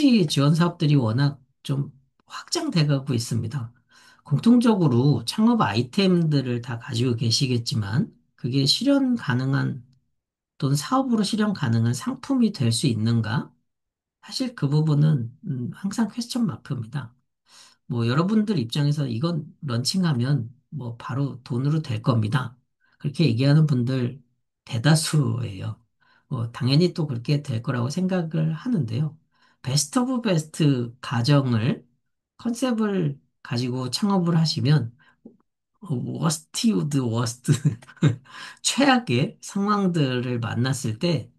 패키지 지원 사업들이 워낙 좀 확장돼 가고 있습니다. 공통적으로 창업 아이템들을 다 가지고 계시겠지만, 그게 실현 가능한 또는 사업으로 실현 가능한 상품이 될 수 있는가? 사실 그 부분은 항상 퀘스천 마크입니다. 뭐 여러분들 입장에서 이건 런칭하면 뭐 바로 돈으로 될 겁니다. 그렇게 얘기하는 분들 대다수예요. 뭐 당연히 또 그렇게 될 거라고 생각을 하는데요. 베스트 오브 베스트 가정을 컨셉을 가지고 창업을 하시면 워스트 오브 워스트 최악의 상황들을 만났을 때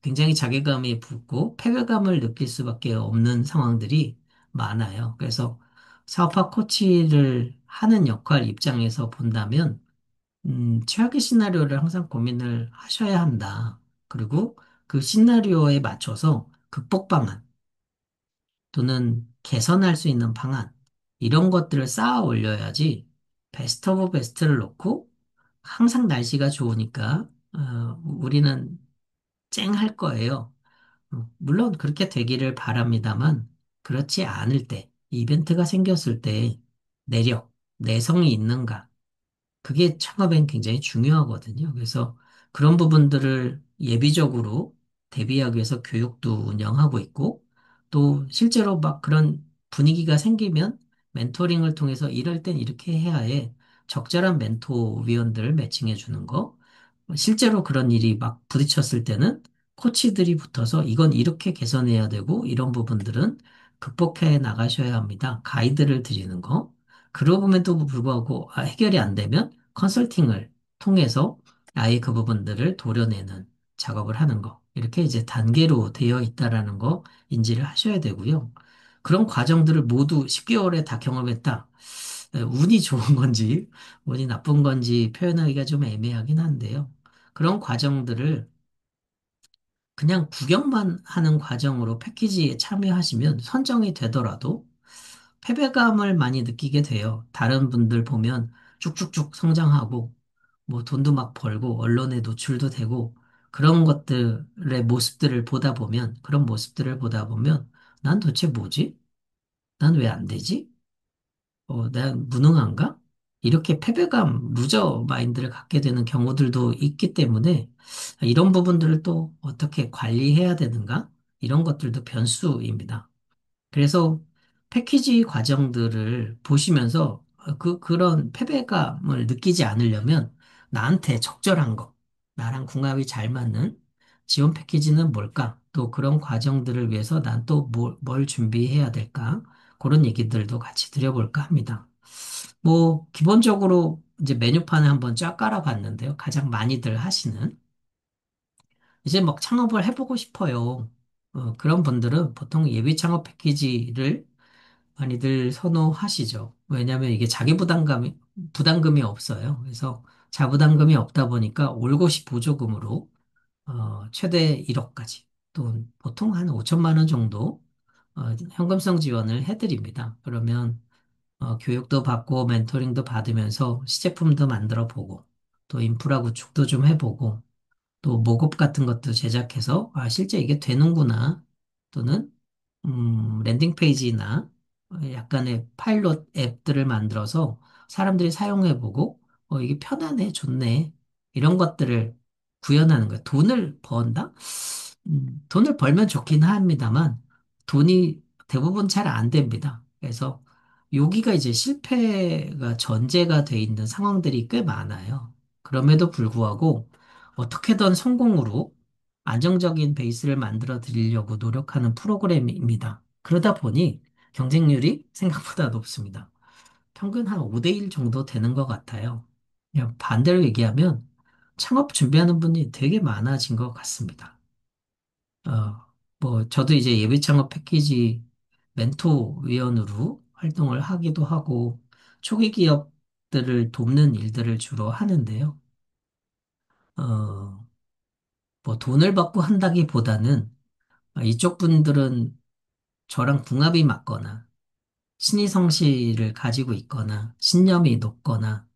굉장히 자괴감이 붙고 패배감을 느낄 수밖에 없는 상황들이 많아요. 그래서 사업화 코치를 하는 역할 입장에서 본다면, 최악의 시나리오를 항상 고민을 하셔야 한다. 그리고 그 시나리오에 맞춰서 극복 방안 또는 개선할 수 있는 방안, 이런 것들을 쌓아 올려야지 베스트 오브 베스트를 놓고 항상 날씨가 좋으니까, 우리는 쨍할 거예요. 물론 그렇게 되기를 바랍니다만, 그렇지 않을 때, 이벤트가 생겼을 때 내력, 내성이 있는가, 그게 창업엔 굉장히 중요하거든요. 그래서 그런 부분들을 예비적으로 대비하기 위해서 교육도 운영하고 있고, 또 실제로 막 그런 분위기가 생기면 멘토링을 통해서 이럴 땐 이렇게 해야 해. 적절한 멘토 위원들을 매칭해 주는 거. 실제로 그런 일이 막 부딪혔을 때는 코치들이 붙어서 이건 이렇게 개선해야 되고 이런 부분들은 극복해 나가셔야 합니다. 가이드를 드리는 거. 그러고에도 불구하고 해결이 안 되면 컨설팅을 통해서 아예 그 부분들을 도려내는 작업을 하는 거. 이렇게 이제 단계로 되어 있다라는 거 인지를 하셔야 되고요. 그런 과정들을 모두 10개월에 다 경험했다. 운이 좋은 건지, 운이 나쁜 건지 표현하기가 좀 애매하긴 한데요. 그런 과정들을 그냥 구경만 하는 과정으로 패키지에 참여하시면 선정이 되더라도 패배감을 많이 느끼게 돼요. 다른 분들 보면 쭉쭉쭉 성장하고, 뭐 돈도 막 벌고, 언론에 노출도 되고, 그런 것들의 모습들을 보다 보면, 그런 모습들을 보다 보면, 난 도대체 뭐지? 난 왜 안 되지? 내가 무능한가? 이렇게 패배감, 루저 마인드를 갖게 되는 경우들도 있기 때문에, 이런 부분들을 또 어떻게 관리해야 되는가? 이런 것들도 변수입니다. 그래서 패키지 과정들을 보시면서 그런 패배감을 느끼지 않으려면 나한테 적절한 거, 나랑 궁합이 잘 맞는 지원 패키지는 뭘까? 또 그런 과정들을 위해서 난 또 뭘 준비해야 될까? 그런 얘기들도 같이 드려볼까 합니다. 뭐, 기본적으로 이제 메뉴판을 한번 쫙 깔아봤는데요. 가장 많이들 하시는. 이제 막 창업을 해보고 싶어요. 그런 분들은 보통 예비 창업 패키지를 많이들 선호하시죠. 왜냐하면 이게 부담금이 없어요. 그래서 자부담금이 없다 보니까 올것이 보조금으로 최대 1억까지 또 보통 한 5천만 원 정도 현금성 지원을 해드립니다. 그러면 교육도 받고 멘토링도 받으면서 시제품도 만들어 보고 또 인프라 구축도 좀 해보고 또 모급 같은 것도 제작해서 실제 이게 되는구나 또는 랜딩 페이지나 약간의 파일럿 앱들을 만들어서 사람들이 사용해보고 이게 편하네, 좋네 이런 것들을 구현하는 거예요. 돈을 번다? 돈을 벌면 좋긴 합니다만 돈이 대부분 잘 안 됩니다. 그래서 여기가 이제 실패가 전제가 돼 있는 상황들이 꽤 많아요. 그럼에도 불구하고 어떻게든 성공으로 안정적인 베이스를 만들어 드리려고 노력하는 프로그램입니다. 그러다 보니 경쟁률이 생각보다 높습니다. 평균 한 5대1 정도 되는 것 같아요. 그냥 반대로 얘기하면 창업 준비하는 분이 되게 많아진 것 같습니다. 뭐, 저도 이제 예비 창업 패키지 멘토 위원으로 활동을 하기도 하고 초기 기업들을 돕는 일들을 주로 하는데요. 어, 뭐 돈을 받고 한다기보다는 이쪽 분들은 저랑 궁합이 맞거나 신의 성실을 가지고 있거나 신념이 높거나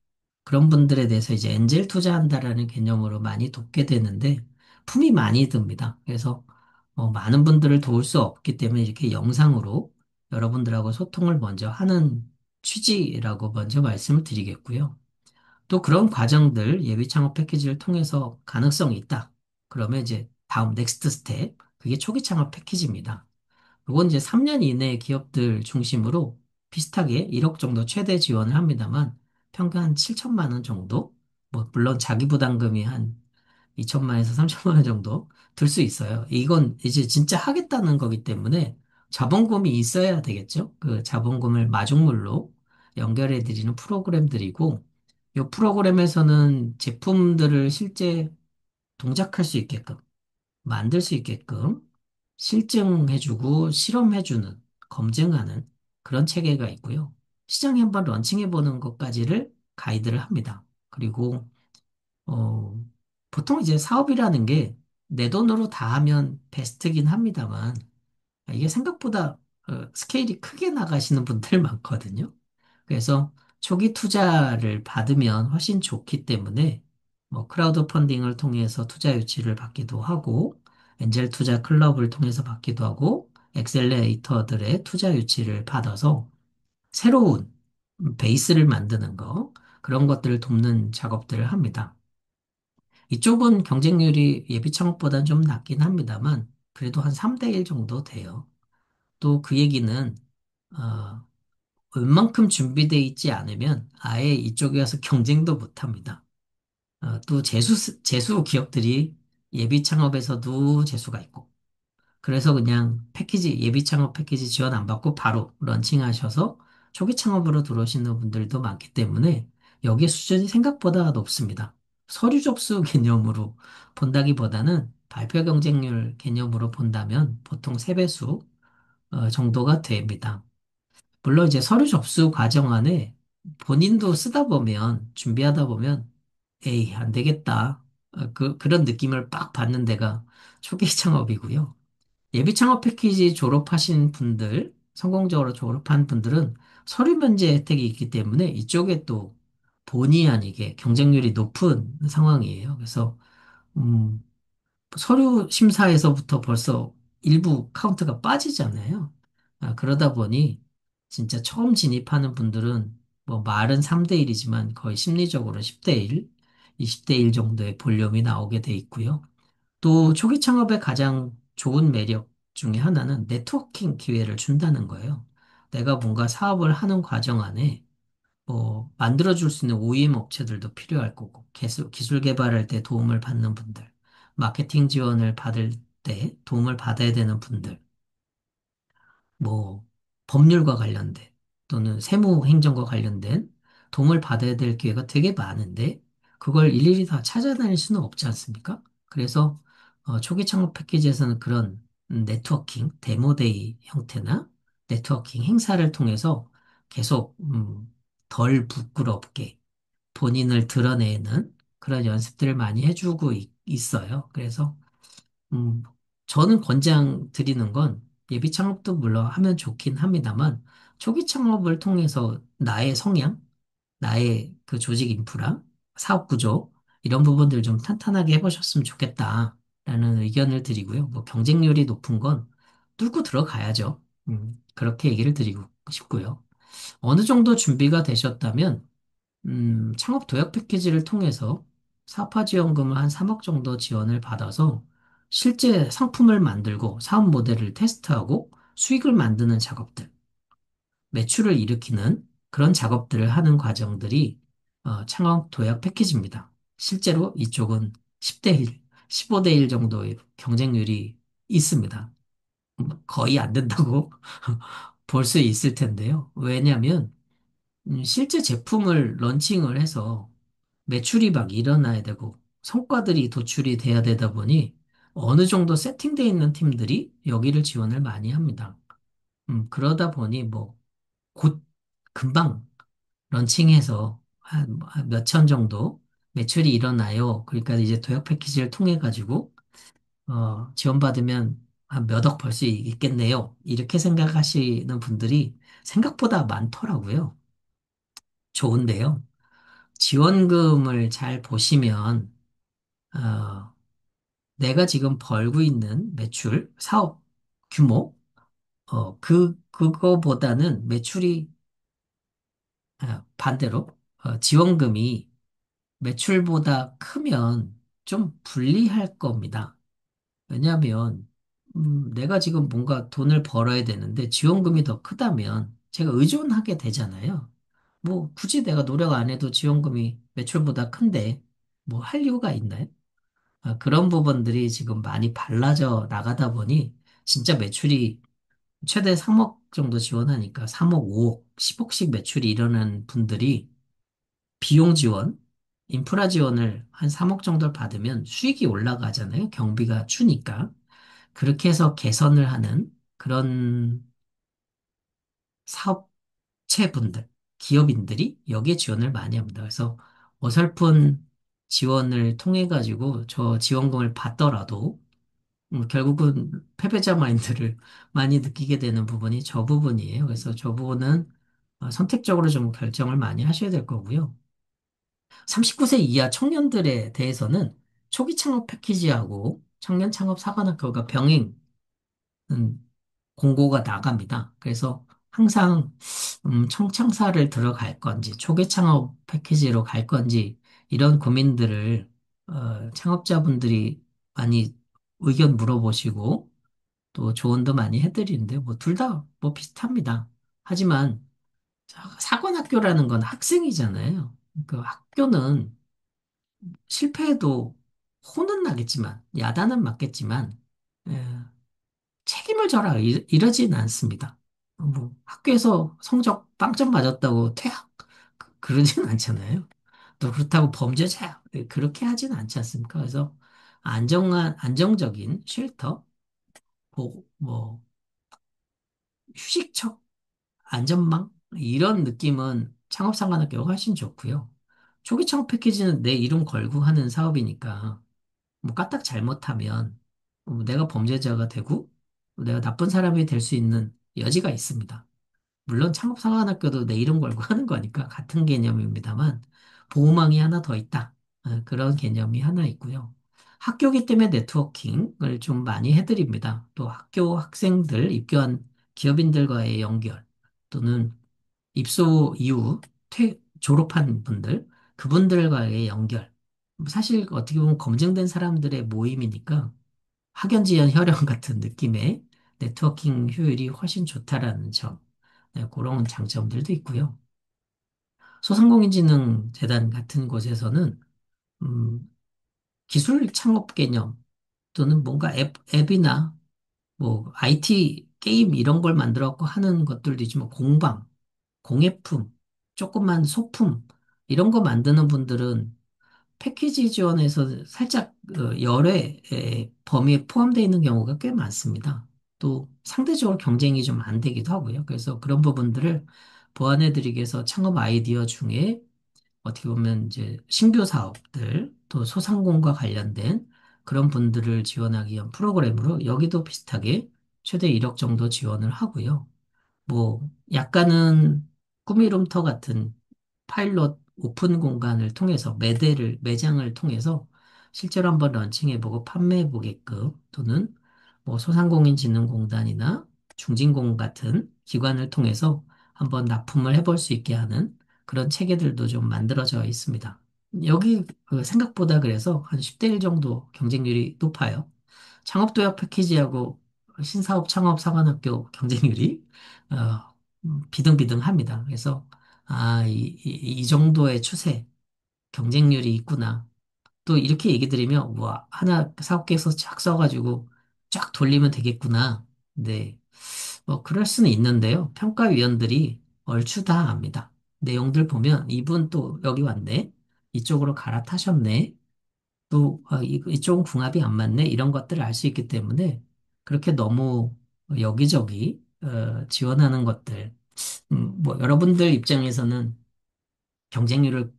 그런 분들에 대해서 이제 엔젤 투자한다라는 개념으로 많이 돕게 되는데 품이 많이 듭니다. 그래서 많은 분들을 도울 수 없기 때문에 이렇게 영상으로 여러분들하고 소통을 먼저 하는 취지라고 먼저 말씀을 드리겠고요. 또 그런 과정들 예비 창업 패키지를 통해서 가능성이 있다. 그러면 이제 다음 넥스트 스텝, 그게 초기 창업 패키지입니다. 이건 이제 3년 이내 기업들 중심으로 비슷하게 1억 정도 최대 지원을 합니다만 평균 한 7천만 원 정도? 뭐 물론 자기 부담금이 한 2천만 원에서 3천만 원 정도 들 수 있어요. 이건 이제 진짜 하겠다는 거기 때문에 자본금이 있어야 되겠죠. 그 자본금을 마중물로 연결해 드리는 프로그램들이고 이 프로그램에서는 제품들을 실제 동작할 수 있게끔 만들 수 있게끔 실증해주고 실험해주는, 검증하는 그런 체계가 있고요. 시장에 한번 런칭해보는 것까지를 가이드를 합니다. 그리고, 어, 보통 이제 사업이라는 게 내 돈으로 다 하면 베스트긴 합니다만, 이게 생각보다 스케일이 크게 나가시는 분들 많거든요. 그래서 초기 투자를 받으면 훨씬 좋기 때문에 뭐 크라우드 펀딩을 통해서 투자 유치를 받기도 하고 엔젤 투자 클럽을 통해서 받기도 하고 엑셀레이터들의 투자 유치를 받아서 새로운 베이스를 만드는 거 그런 것들을 돕는 작업들을 합니다. 이쪽은 경쟁률이 예비 창업보다는 좀 낮긴 합니다만 그래도 한 3대 1 정도 돼요. 또 그 얘기는 어, 웬만큼 준비돼 있지 않으면 아예 이쪽에 와서 경쟁도 못 합니다. 또 재수 기업들이 예비 창업에서도 재수가 있고, 그래서 그냥 패키지, 예비 창업 패키지 지원 안 받고 바로 런칭하셔서 초기 창업으로 들어오시는 분들도 많기 때문에 여기에 수준이 생각보다 높습니다. 서류 접수 개념으로 본다기보다는 발표 경쟁률 개념으로 본다면 보통 3배수 정도가 됩니다. 물론 이제 서류 접수 과정 안에 본인도 쓰다 보면, 준비하다 보면, 에이, 안 되겠다. 그런 느낌을 빡 받는 데가 초기 창업이고요. 예비 창업 패키지 졸업하신 분들, 성공적으로 졸업한 분들은 서류 면제 혜택이 있기 때문에 이쪽에 또 본의 아니게 경쟁률이 높은 상황이에요. 그래서, 음, 서류 심사에서부터 벌써 일부 카운트가 빠지잖아요. 그러다 보니 진짜 처음 진입하는 분들은 뭐 말은 3대 1이지만 거의 심리적으로 10대 1, 20대 1 정도의 볼륨이 나오게 돼 있고요. 또 초기 창업의 가장 좋은 매력 중에 하나는 네트워킹 기회를 준다는 거예요. 내가 뭔가 사업을 하는 과정 안에 만들어줄 수 있는 OEM 업체들도 필요할 거고, 기술 개발할 때 도움을 받는 분들, 마케팅 지원을 받을 때 도움을 받아야 되는 분들, 뭐, 법률과 관련된 또는 세무 행정과 관련된 도움을 받아야 될 기회가 되게 많은데, 그걸 일일이 다 찾아다닐 수는 없지 않습니까? 그래서 초기 창업 패키지에서는 그런 네트워킹, 데모데이 형태나 네트워킹 행사를 통해서 계속 덜 부끄럽게 본인을 드러내는 그런 연습들을 많이 해주고 있어요. 그래서 음, 저는 권장 드리는 건 예비 창업도 물론 하면 좋긴 합니다만 초기 창업을 통해서 나의 성향, 나의 그 조직 인프라, 사업 구조 이런 부분들 좀 탄탄하게 해보셨으면 좋겠다라는 의견을 드리고요. 뭐 경쟁률이 높은 건 뚫고 들어가야죠. 그렇게 얘기를 드리고 싶고요. 어느 정도 준비가 되셨다면 창업 도약 패키지를 통해서 사업화 지원금을 한 3억 정도 지원을 받아서 실제 상품을 만들고 사업 모델을 테스트하고 수익을 만드는 작업들, 매출을 일으키는 그런 작업들을 하는 과정들이 창업 도약 패키지입니다. 실제로 이쪽은 10대 1, 15대 1 정도의 경쟁률이 있습니다. 거의 안 된다고 볼 수 있을 텐데요. 왜냐하면 실제 제품을 런칭을 해서 매출이 막 일어나야 되고 성과들이 도출이 돼야 되다 보니 어느 정도 세팅되어 있는 팀들이 여기를 지원을 많이 합니다. 그러다 보니 뭐 곧 금방 런칭해서 한 몇천 정도 매출이 일어나요. 그러니까 이제 도약 패키지를 통해 가지고 지원받으면 한 몇 억 벌 수 있겠네요. 이렇게 생각하시는 분들이 생각보다 많더라고요. 좋은데요. 지원금을 잘 보시면 어, 내가 지금 벌고 있는 매출, 사업 규모, 그거보다는 매출이, 반대로, 지원금이 매출보다 크면 좀 불리할 겁니다. 왜냐하면, 내가 지금 뭔가 돈을 벌어야 되는데 지원금이 더 크다면 제가 의존하게 되잖아요. 뭐, 굳이 내가 노력 안 해도 지원금이 매출보다 큰데, 뭐 할 이유가 있나요? 그런 부분들이 지금 많이 발라져 나가다 보니 진짜 매출이 최대 3억 정도 지원하니까 3억, 5억, 10억씩 매출이 일어나는 분들이 비용 지원, 인프라 지원을 한 3억 정도를 받으면 수익이 올라가잖아요. 경비가 추니까. 그렇게 해서 개선을 하는 그런 사업체분들, 기업인들이 여기에 지원을 많이 합니다. 그래서 어설픈 지원을 통해 가지고 저 지원금을 받더라도 결국은 패배자 마인드를 많이 느끼게 되는 부분이 저 부분이에요. 그래서 저 부분은 선택적으로 좀 결정을 많이 하셔야 될 거고요. 39세 이하 청년들에 대해서는 초기 창업 패키지하고 청년 창업 사관학교가 병행 공고가 나갑니다. 그래서 항상 청창사를 들어갈 건지 초기 창업 패키지로 갈 건지 이런 고민들을 창업자분들이 많이 의견 물어보시고 또 조언도 많이 해드리는데 뭐 둘 다 뭐 비슷합니다. 하지만 사관학교라는 건 학생이잖아요. 그 학교는 실패해도 혼은 나겠지만 야단은 맞겠지만 에, 책임을 져라 이러진 않습니다. 뭐 학교에서 성적 빵점 맞았다고 퇴학 그러진 않잖아요. 또 그렇다고 범죄자 그렇게 하진 않지 않습니까? 그래서 안정적인 쉘터, 뭐 휴식처 안전망? 이런 느낌은 창업상관학교가 훨씬 좋고요. 초기 창업 패키지는 내 이름 걸고 하는 사업이니까 뭐 까딱 잘못하면 내가 범죄자가 되고 내가 나쁜 사람이 될 수 있는 여지가 있습니다. 물론 창업상관학교도 내 이름 걸고 하는 거니까 같은 개념입니다만 보호망이 하나 더 있다. 그런 개념이 하나 있고요. 학교기 때문에 네트워킹을 좀 많이 해드립니다. 또 학교 학생들, 입교한 기업인들과의 연결 또는 입소 이후 졸업한 분들, 그분들과의 연결. 사실 어떻게 보면 검증된 사람들의 모임이니까 학연지연 혈연 같은 느낌의 네트워킹 효율이 훨씬 좋다라는 점. 네, 그런 장점들도 있고요. 소상공인진흥재단 같은 곳에서는 음, 기술 창업 개념 또는 뭔가 앱이나 뭐 IT 게임 이런 걸 만들어갖고 하는 것들도 있지만 공방, 공예품, 조그만 소품 이런 거 만드는 분들은 패키지 지원에서 살짝 열의 범위에 포함되어 있는 경우가 꽤 많습니다. 또 상대적으로 경쟁이 좀 안 되기도 하고요. 그래서 그런 부분들을 보완해드리기 위해서 창업 아이디어 중에 어떻게 보면 이제 신규 사업들 또 소상공과 관련된 그런 분들을 지원하기 위한 프로그램으로 여기도 비슷하게 최대 1억 정도 지원을 하고요. 뭐 약간은 꾸미름터 같은 파일럿 오픈 공간을 통해서 매장을 통해서 실제로 한번 런칭해보고 판매해보게끔 또는 뭐 소상공인진흥공단이나 중진공 같은 기관을 통해서 한번 납품을 해볼 수 있게 하는 그런 체계들도 좀 만들어져 있습니다. 여기 생각보다 그래서 한 10대 1 정도 경쟁률이 높아요. 창업도약 패키지하고 신사업 창업 사관학교 경쟁률이 비등비등합니다. 그래서 이 정도의 추세, 경쟁률이 있구나. 또 이렇게 얘기 드리면, 와, 하나 사업계획서 쫙 써가지고 쫙 돌리면 되겠구나. 네. 뭐, 그럴 수는 있는데요. 평가위원들이 얼추 다 압니다. 내용들 보면, 이분 또 여기 왔네. 이쪽으로 갈아타셨네. 또, 이쪽은 궁합이 안 맞네. 이런 것들을 알 수 있기 때문에, 그렇게 너무 여기저기, 지원하는 것들, 뭐, 여러분들 입장에서는 경쟁률을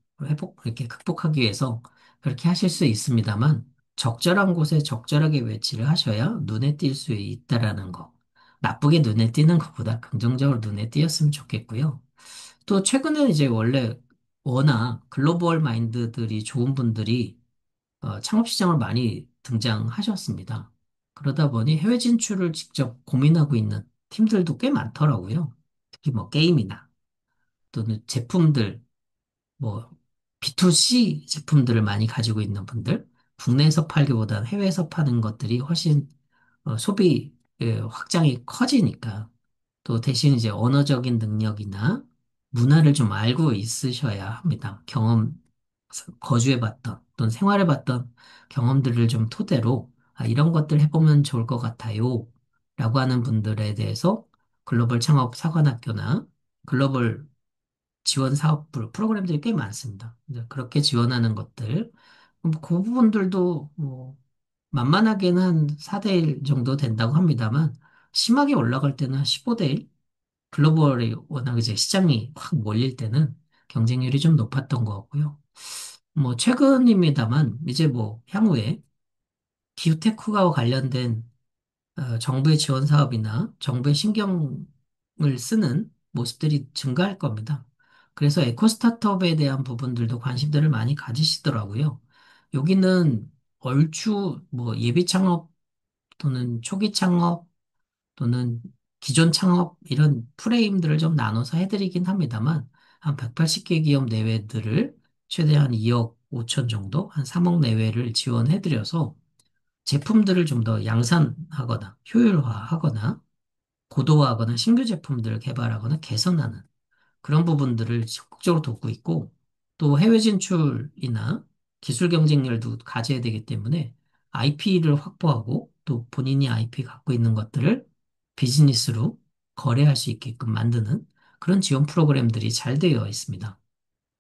이렇게 극복하기 위해서 그렇게 하실 수 있습니다만, 적절한 곳에 적절하게 배치를 하셔야 눈에 띌 수 있다라는 거. 나쁘게 눈에 띄는 것보다 긍정적으로 눈에 띄었으면 좋겠고요. 또 최근에 이제 원래 워낙 글로벌 마인드들이 좋은 분들이 창업 시장을 많이 등장하셨습니다. 그러다 보니 해외 진출을 직접 고민하고 있는 팀들도 꽤 많더라고요. 특히 뭐 게임이나 또는 제품들, 뭐 B2C 제품들을 많이 가지고 있는 분들, 국내에서 팔기보다는 해외에서 파는 것들이 훨씬 소비 확장이 커지니까 또 대신 이제 언어적인 능력이나 문화를 좀 알고 있으셔야 합니다. 거주해봤던 또는 생활해봤던 경험들을 좀 토대로 이런 것들 해보면 좋을 것 같아요. 라고 하는 분들에 대해서 글로벌 창업 사관학교나 글로벌 지원 사업부 프로그램들이 꽤 많습니다. 이제 그렇게 지원하는 것들, 그 부분들도 뭐 만만하게는 한 4대 1 정도 된다고 합니다만 심하게 올라갈 때는 한 15대 1? 글로벌이 워낙 이제 시장이 확 몰릴 때는 경쟁률이 좀 높았던 것 같고요. 뭐 최근입니다만 이제 뭐 향후에 기후테크와 관련된 정부의 지원 사업이나 정부의 신경을 쓰는 모습들이 증가할 겁니다. 그래서 에코 스타트업에 대한 부분들도 관심들을 많이 가지시더라고요. 여기는 얼추 뭐 예비 창업 또는 초기 창업 또는 기존 창업 이런 프레임들을 좀 나눠서 해드리긴 합니다만 한 180개 기업 내외들을 최대한 2억 5천 정도, 한 3억 내외를 지원해드려서 제품들을 좀 더 양산하거나 효율화하거나 고도화하거나 신규 제품들을 개발하거나 개선하는 그런 부분들을 적극적으로 돕고 있고 또 해외 진출이나 기술 경쟁력도 가져야 되기 때문에 IP를 확보하고 또 본인이 IP 갖고 있는 것들을 비즈니스로 거래할 수 있게끔 만드는 그런 지원 프로그램들이 잘 되어 있습니다.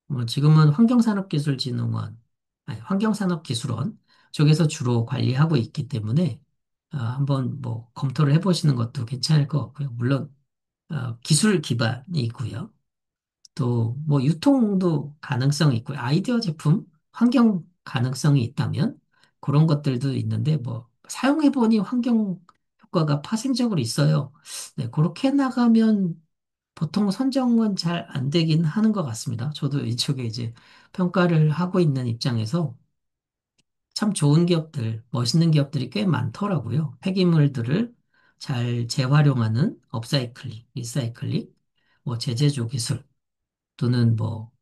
뭐 지금은 환경산업기술진흥원, 아니, 환경산업기술원 쪽에서 주로 관리하고 있기 때문에 한번 뭐 검토를 해보시는 것도 괜찮을 것 같고요. 물론 기술 기반이고요. 또 뭐 유통도 가능성이 있고요. 아이디어 제품, 환경 가능성이 있다면 그런 것들도 있는데 뭐 사용해보니 환경 효과가 파생적으로 있어요. 네, 그렇게 나가면 보통 선정은 잘 안 되긴 하는 것 같습니다. 저도 이쪽에 이제 평가를 하고 있는 입장에서 참 좋은 기업들, 멋있는 기업들이 꽤 많더라고요. 폐기물들을 잘 재활용하는 업사이클링, 리사이클링, 뭐 재제조 기술 또는 뭐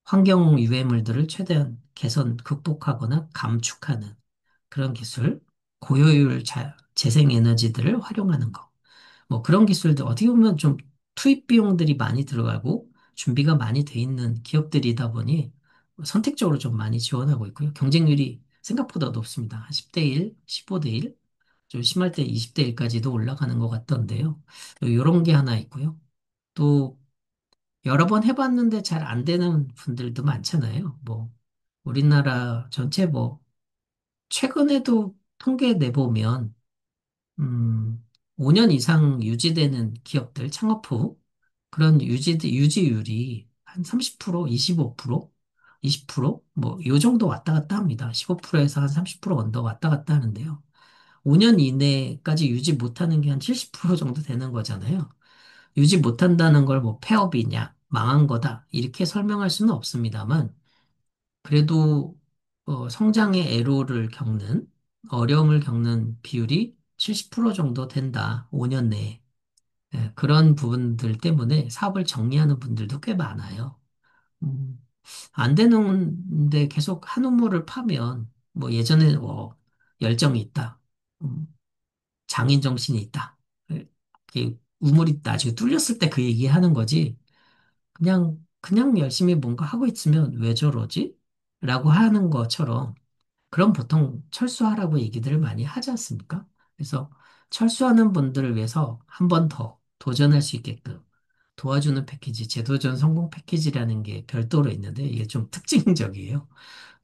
환경 유해물들을 최대한 개선, 극복하거나 감축하는 그런 기술, 고효율 재생 에너지들을 활용하는 거. 뭐 그런 기술들 어떻게 보면 좀 투입 비용들이 많이 들어가고 준비가 많이 돼 있는 기업들이다 보니 선택적으로 좀 많이 지원하고 있고요. 경쟁률이 생각보다 높습니다. 한 10대 1, 15대 1, 좀 심할 때 20대 1까지도 올라가는 것 같던데요. 이런 게 하나 있고요. 또 여러 번 해봤는데 잘 안 되는 분들도 많잖아요. 뭐 우리나라 전체 뭐 최근에도 통계 내보면 5년 이상 유지되는 기업들, 창업 후, 그런 유지율이 한 30%, 25%, 20%, 뭐, 요 정도 왔다 갔다 합니다. 15%에서 한 30% 언더 왔다 갔다 하는데요. 5년 이내까지 유지 못하는 게 한 70% 정도 되는 거잖아요. 유지 못한다는 걸 뭐 폐업이냐, 망한 거다, 이렇게 설명할 수는 없습니다만, 그래도 성장의 애로를 겪는 어려움을 겪는 비율이 70% 정도 된다. 5년 내에. 예, 그런 부분들 때문에 사업을 정리하는 분들도 꽤 많아요. 음, 안 되는데 계속 한 우물을 파면 뭐 예전에 뭐 열정이 있다. 음, 장인 정신이 있다. 예, 이렇게 우물이 나중에 뚫렸을 때 그 얘기 하는 거지. 그냥 열심히 뭔가 하고 있으면 왜 저러지? 라고 하는 것처럼 그럼 보통 철수하라고 얘기들을 많이 하지 않습니까? 그래서 철수하는 분들을 위해서 한 번 더 도전할 수 있게끔 도와주는 패키지, 재도전 성공 패키지라는 게 별도로 있는데 이게 좀 특징적이에요.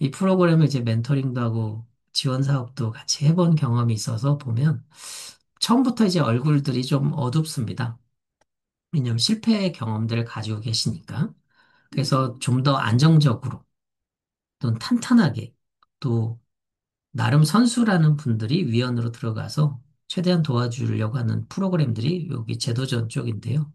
이 프로그램을 이제 멘토링도 하고 지원 사업도 같이 해본 경험이 있어서 보면 처음부터 이제 얼굴들이 좀 어둡습니다. 왜냐하면 실패 경험들을 가지고 계시니까. 그래서 좀 더 안정적으로 또는 탄탄하게 또 나름 선수라는 분들이 위원으로 들어가서 최대한 도와주려고 하는 프로그램들이 여기 제도전 쪽인데요.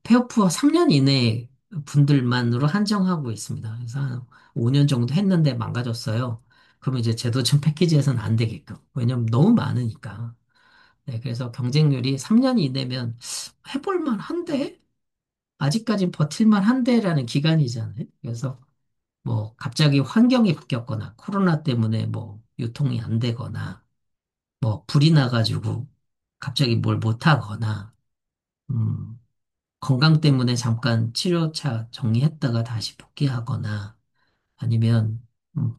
폐업 후 3년 이내 분들만으로 한정하고 있습니다. 그래서 한 5년 정도 했는데 망가졌어요. 그러면 이제 제도청 패키지에서는 안 되게끔. 왜냐면 너무 많으니까. 네, 그래서 경쟁률이 3년 이내면 해볼 만한데? 아직까진 버틸만 한데라는 기간이잖아요. 그래서 뭐 갑자기 환경이 바뀌었거나 코로나 때문에 뭐 유통이 안 되거나 뭐 불이 나가지고 갑자기 뭘 못하거나 음, 건강 때문에 잠깐 치료차 정리했다가 다시 복귀하거나 아니면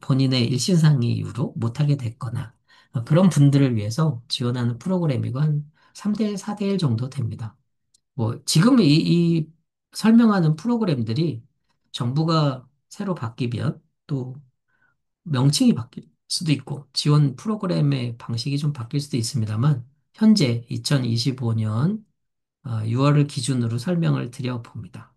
본인의 일신상의 이유로 못하게 됐거나 그런 분들을 위해서 지원하는 프로그램이고 한 3대 4대 1 정도 됩니다. 뭐 지금 이 설명하는 프로그램들이 정부가 새로 바뀌면 또 명칭이 바뀔 수도 있고 지원 프로그램의 방식이 좀 바뀔 수도 있습니다만 현재 2025년 6월을 기준으로 설명을 드려 봅니다.